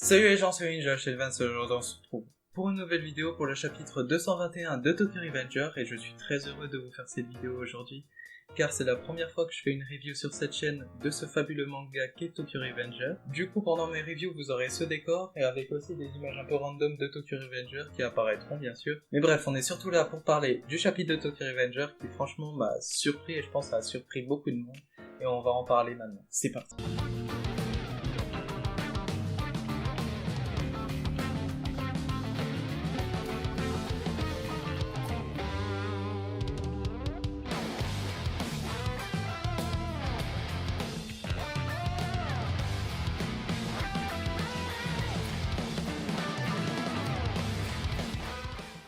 Salut les gens, c'est Ninja, chez Vance, aujourd'hui on se retrouve pour une nouvelle vidéo pour le chapitre 221 de Tokyo Revenger et je suis très heureux de vous faire cette vidéo aujourd'hui car c'est la première fois que je fais une review sur cette chaîne de ce fabuleux manga qu'est Tokyo Revenger. Du coup pendant mes reviews vous aurez ce décor et avec aussi des images un peu random de Tokyo Revenger qui apparaîtront bien sûr. Mais bref, on est surtout là pour parler du chapitre de Tokyo Revenger qui franchement m'a surpris et je pense a surpris beaucoup de monde et on va en parler maintenant. C'est parti.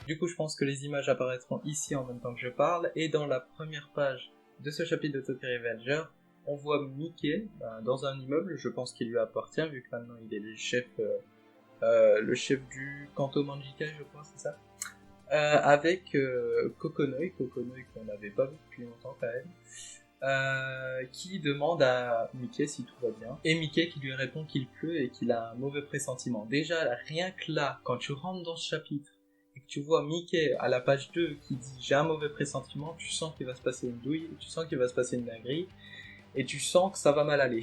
Du coup, je pense que les images apparaîtront ici en même temps que je parle, et dans la première page de ce chapitre de Tokyo Revenger, on voit Mickey dans un immeuble, je pense qu'il lui appartient, vu que maintenant il est le chef du Kanto Manjikai, je crois, c'est ça, avec Kokonoi qu'on n'avait pas vu depuis longtemps quand même, qui demande à Mickey si tout va bien, et Mickey qui lui répond qu'il pleut et qu'il a un mauvais pressentiment. Déjà, rien que là, quand tu rentres dans ce chapitre, et que tu vois Mickey à la page 2 qui dit j'ai un mauvais pressentiment, tu sens qu'il va se passer une douille, tu sens qu'il va se passer une dinguerie, et tu sens que ça va mal aller.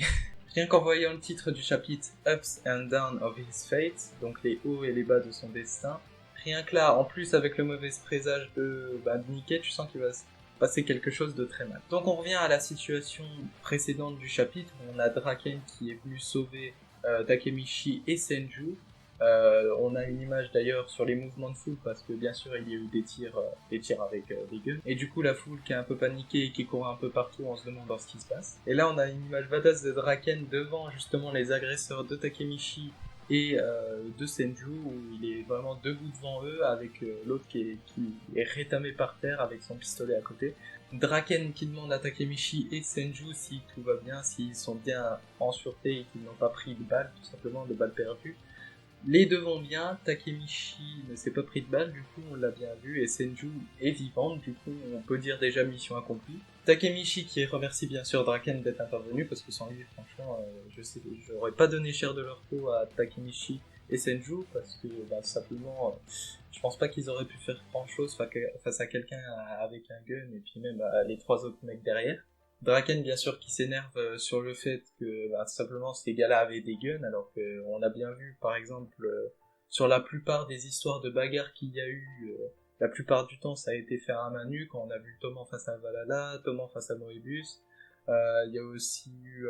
Rien qu'en voyant le titre du chapitre Ups and Downs of His Fate, donc les hauts et les bas de son destin, rien que là, en plus avec le mauvais présage de Mickey, tu sens qu'il va se passer quelque chose de très mal. Donc on revient à la situation précédente du chapitre, où on a Draken qui est venu sauver Takemichi et Senju. On a une image d'ailleurs sur les mouvements de foule parce que bien sûr il y a eu des tirs avec des guns, et du coup la foule qui est un peu paniquée et qui court un peu partout en se demandant ce qui se passe. Et là on a une image badass de Draken devant justement les agresseurs de Takemichi et de Senju, où il est vraiment debout devant eux avec l'autre qui est rétamé par terre avec son pistolet à côté. Draken qui demande à Takemichi et Senju si tout va bien, s'ils sont bien en sûreté et qu'ils n'ont pas pris de balles, tout simplement de balles perdues. Les deux vont bien, Takemichi ne s'est pas pris de balle, du coup on l'a bien vu, et Senju est vivante, du coup on peut dire déjà mission accomplie. Takemichi qui remercie bien sûr Draken d'être intervenu, parce que sans lui franchement j'aurais pas donné cher de leur peau à Takemichi et Senju, parce que simplement je pense pas qu'ils auraient pu faire grand chose face à quelqu'un avec un gun, et puis même les trois autres mecs derrière. Draken bien sûr qui s'énerve sur le fait que simplement ces gars-là avaient des guns, alors qu'on a bien vu par exemple sur la plupart des histoires de bagarres qu'il y a eu, la plupart du temps ça a été fait à main nue, quand on a vu Toman face à Valhalla, Toman face à Moebius. Il y a aussi eu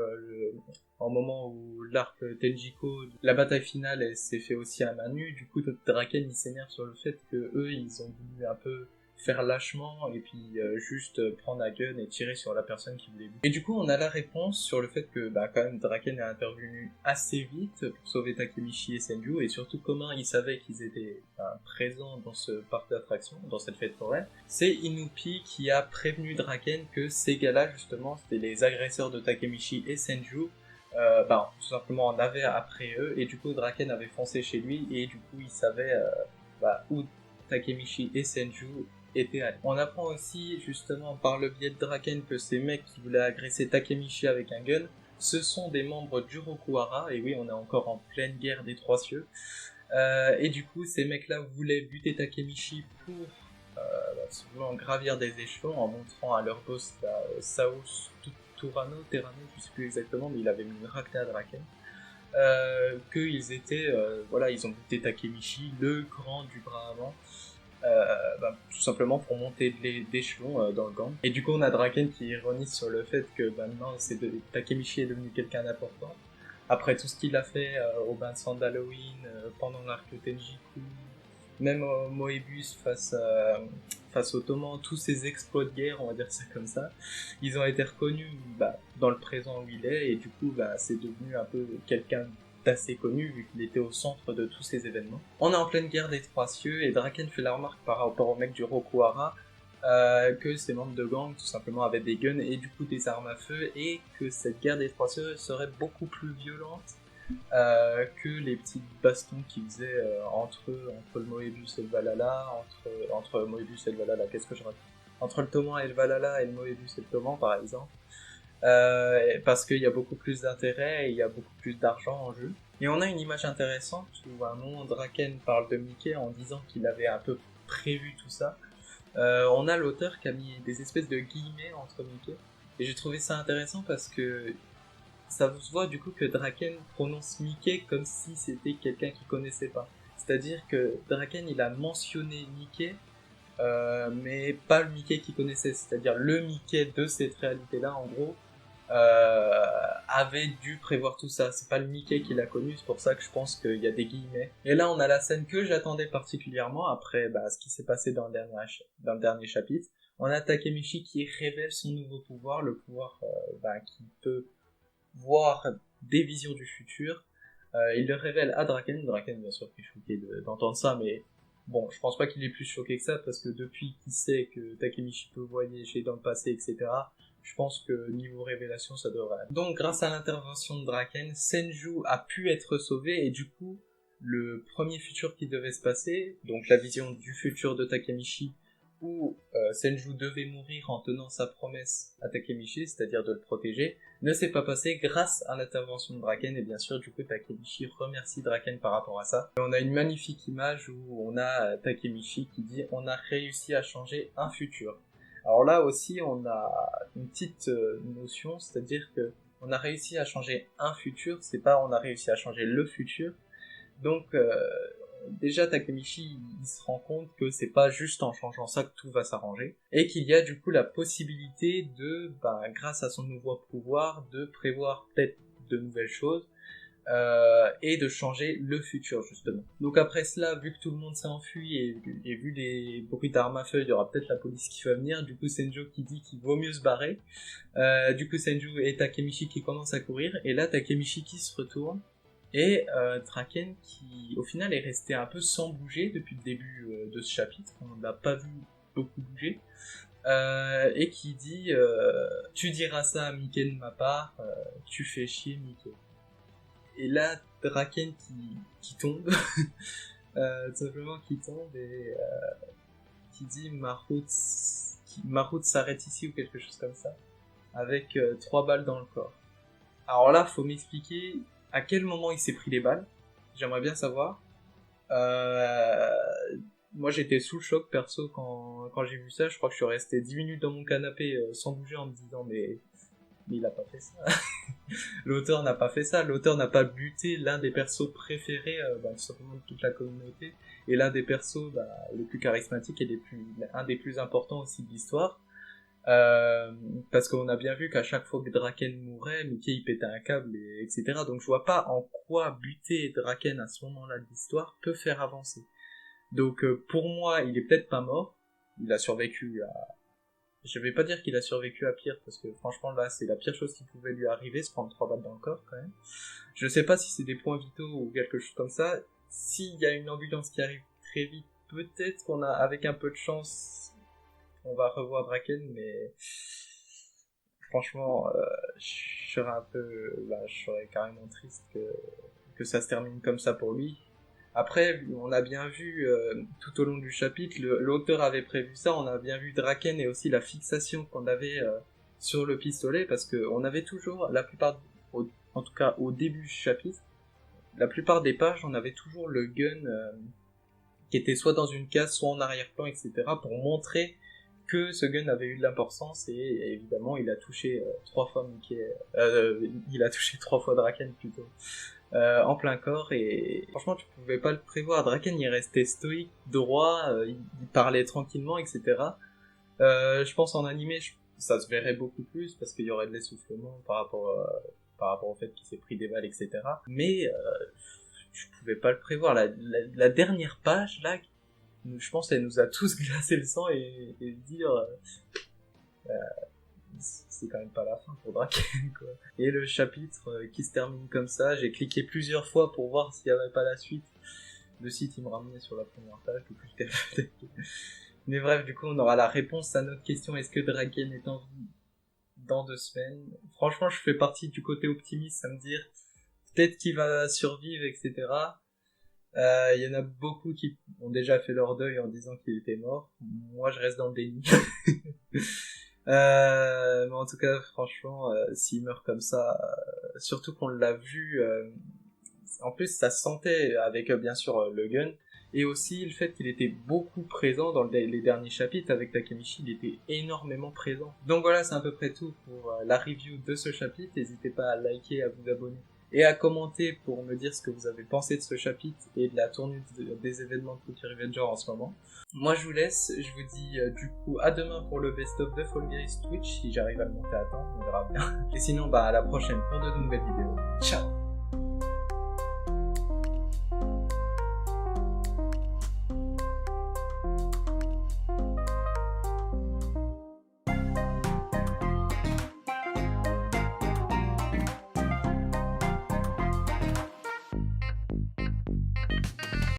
un moment où l'arc Tenjiko, la bataille finale, elle s'est fait aussi à main nue. Du coup Draken il s'énerve sur le fait que eux ils ont voulu un peu faire lâchement et puis juste prendre un gun et tirer sur la personne qui voulait buter. Et du coup on a la réponse sur le fait que quand même Draken est intervenu assez vite pour sauver Takemichi et Senju, et surtout comment il savait qu'ils étaient présents dans ce parc d'attractions, dans cette fête foraine. C'est Inupi qui a prévenu Draken que ces gars-là justement c'était les agresseurs de Takemichi et Senju, tout simplement en avait après eux, et du coup Draken avait foncé chez lui et du coup il savait où Takemichi et Senju étaient allés. On apprend aussi justement par le biais de Draken que ces mecs qui voulaient agresser Takemichi avec un gun, ce sont des membres du Rokuhara, et oui on est encore en pleine guerre des Trois Cieux, et du coup ces mecs-là voulaient buter Takemichi pour souvent gravir des échelons en montrant à leur boss Sao Terrano, je sais plus exactement, mais il avait mis une raclée à Draken. Qu'ils étaient, ils ont buté Takemichi, le grand du bras avant, tout simplement pour monter d'échelon dans le gang. Et du coup on a Draken qui ironise sur le fait que maintenant Takemichi est devenu quelqu'un d'important après tout ce qu'il a fait au bain de sang d'Halloween, pendant l'arc Tenjiku, même Moebius face au Toman, tous ces exploits de guerre, on va dire ça comme ça, ils ont été reconnus dans le présent où il est, et du coup c'est devenu un peu quelqu'un d'assez connu vu qu'il était au centre de tous ces événements. On est en pleine guerre des Trois Cieux et Draken fait la remarque par rapport aux mecs du Rokuhara que ces membres de gang tout simplement avaient des guns et du coup des armes à feu, et que cette guerre des Trois Cieux serait beaucoup plus violente que les petites bastons qu'ils faisaient entre le Moebius et le Valhalla, entre Moebius et le Valhalla, qu'est-ce que je raconte, entre le Toman et le Valhalla et le Moebius et le Toman par exemple. Parce qu'il y a beaucoup plus d'intérêt et il y a beaucoup plus d'argent en jeu. Et on a une image intéressante où à un moment Draken parle de Mickey en disant qu'il avait un peu prévu tout ça. On a l'auteur qui a mis des espèces de guillemets entre Mickey. Et j'ai trouvé ça intéressant parce que ça se voit du coup que Draken prononce Mickey comme si c'était quelqu'un qu'il connaissait pas. C'est-à-dire que Draken il a mentionné Mickey, mais pas le Mickey qu'il connaissait. C'est-à-dire le Mickey de cette réalité-là en gros avait dû prévoir tout ça. C'est pas le Mickey qui l'a connu, c'est pour ça que je pense qu'il y a des guillemets. Et là on a la scène que j'attendais particulièrement après ce qui s'est passé dans le dernier chapitre. On a Takemichi qui révèle son nouveau pouvoir, le pouvoir qui peut voir des visions du futur. Il le révèle à Draken. Draken, bien sûr, qui est choqué d'entendre ça, mais bon, je pense pas qu'il est plus choqué que ça, parce que depuis qu'il sait que Takemichi peut voyager dans le passé, etc., je pense que niveau révélation, ça devrait aller. Donc, grâce à l'intervention de Draken, Senju a pu être sauvé, et du coup, le premier futur qui devait se passer, donc la vision du futur de Takemichi, où Senju devait mourir en tenant sa promesse à Takemichi, c'est-à-dire de le protéger, ne s'est pas passé grâce à l'intervention de Draken, et bien sûr, du coup, Takemichi remercie Draken par rapport à ça. Et on a une magnifique image où on a Takemichi qui dit « On a réussi à changer un futur ». Alors là aussi, on a une petite notion, c'est-à-dire que on a réussi à changer un futur, c'est pas on a réussi à changer le futur. Donc déjà Takemichi il se rend compte que c'est pas juste en changeant ça que tout va s'arranger et qu'il y a du coup la possibilité de grâce à son nouveau pouvoir de prévoir peut-être de nouvelles choses et de changer le futur justement. Donc après cela, vu que tout le monde s'est enfui et vu les bruits d'armes à feu, il y aura peut-être la police qui va venir. Du coup Senju qui dit qu'il vaut mieux se barrer. Du coup Senju et Takemichi qui commencent à courir et là Takemichi qui se retourne et Draken qui au final est resté un peu sans bouger depuis le début de ce chapitre. On l'a pas vu beaucoup bouger. Et qui dit tu diras ça à Mickey de ma part, tu fais chier Mickey. Et là, Draken qui tombe, tout simplement qui tombe et qui dit ma route s'arrête ici ou quelque chose comme ça, avec 3 balles dans le corps. Alors là, faut m'expliquer à quel moment il s'est pris les balles. J'aimerais bien savoir. Moi, j'étais sous le choc perso quand j'ai vu ça. Je crois que je suis resté 10 minutes dans mon canapé sans bouger en me disant mais il a pas fait ça. L'auteur n'a pas fait ça. L'auteur n'a pas buté l'un des persos préférés tout simplement de toute la communauté et l'un des persos les plus charismatiques et un des plus importants aussi de l'histoire. Parce qu'on a bien vu qu'à chaque fois que Draken mourait, Mickey il pétait un câble etc. Donc je vois pas en quoi buter Draken à ce moment-là de l'histoire peut faire avancer. Donc pour moi, il est peut-être pas mort. Il a survécu à... Je vais pas dire qu'il a survécu à pire, parce que franchement là c'est la pire chose qui pouvait lui arriver, se prendre 3 balles dans le corps quand même. Je sais pas si c'est des points vitaux ou quelque chose comme ça. S'il y a une ambulance qui arrive très vite, peut-être qu'on a, avec un peu de chance, on va revoir Draken, mais franchement, je serais je serais carrément triste que ça se termine comme ça pour lui. Après, on a bien vu tout au long du chapitre, l'auteur avait prévu ça, on a bien vu Draken et aussi la fixation qu'on avait sur le pistolet, parce que on avait toujours, en tout cas au début du chapitre, la plupart des pages, on avait toujours le gun qui était soit dans une case, soit en arrière-plan, etc., pour montrer que ce gun avait eu de l'importance, et évidemment, il a touché 3 fois Mickey, il a touché 3 fois Draken plutôt. En plein corps, et franchement tu pouvais pas le prévoir. Draken il restait stoïque, droit, il parlait tranquillement, etc. Je pense en animé ça se verrait beaucoup plus parce qu'il y aurait de l'essoufflement par rapport au fait qu'il s'est pris des balles, etc. Mais je pouvais pas le prévoir. La dernière page là, je pense elle nous a tous glacé le sang et dire c'est quand même pas la fin pour Draken, quoi. Et le chapitre qui se termine comme ça, j'ai cliqué plusieurs fois pour voir s'il y avait pas la suite. Le site il me ramenait sur la première page, du coup j'étais... Mais bref, du coup on aura la réponse à notre question, est-ce que Draken est en vie dans 2 semaines. Franchement je fais partie du côté optimiste, à me dire peut-être qu'il va survivre, etc. Il y en a beaucoup qui ont déjà fait leur deuil en disant qu'il était mort. Moi je reste dans le déni. Mais en tout cas, franchement, s'il meurt comme ça, surtout qu'on l'a vu, En plus, ça se sentait avec bien sûr le gun, et aussi le fait qu'il était beaucoup présent dans les derniers chapitres avec Takemichi, il était énormément présent. Donc voilà, c'est à peu près tout pour la review de ce chapitre. N'hésitez pas à liker, à vous abonner et à commenter pour me dire ce que vous avez pensé de ce chapitre et de la tournure des événements de Tokyo Revenger en ce moment. Moi je vous laisse, je vous dis du coup à demain pour le best-of de Fall Guys Twitch, si j'arrive à le monter à temps, on verra bien. Et sinon à la prochaine pour de nouvelles vidéos. Ciao.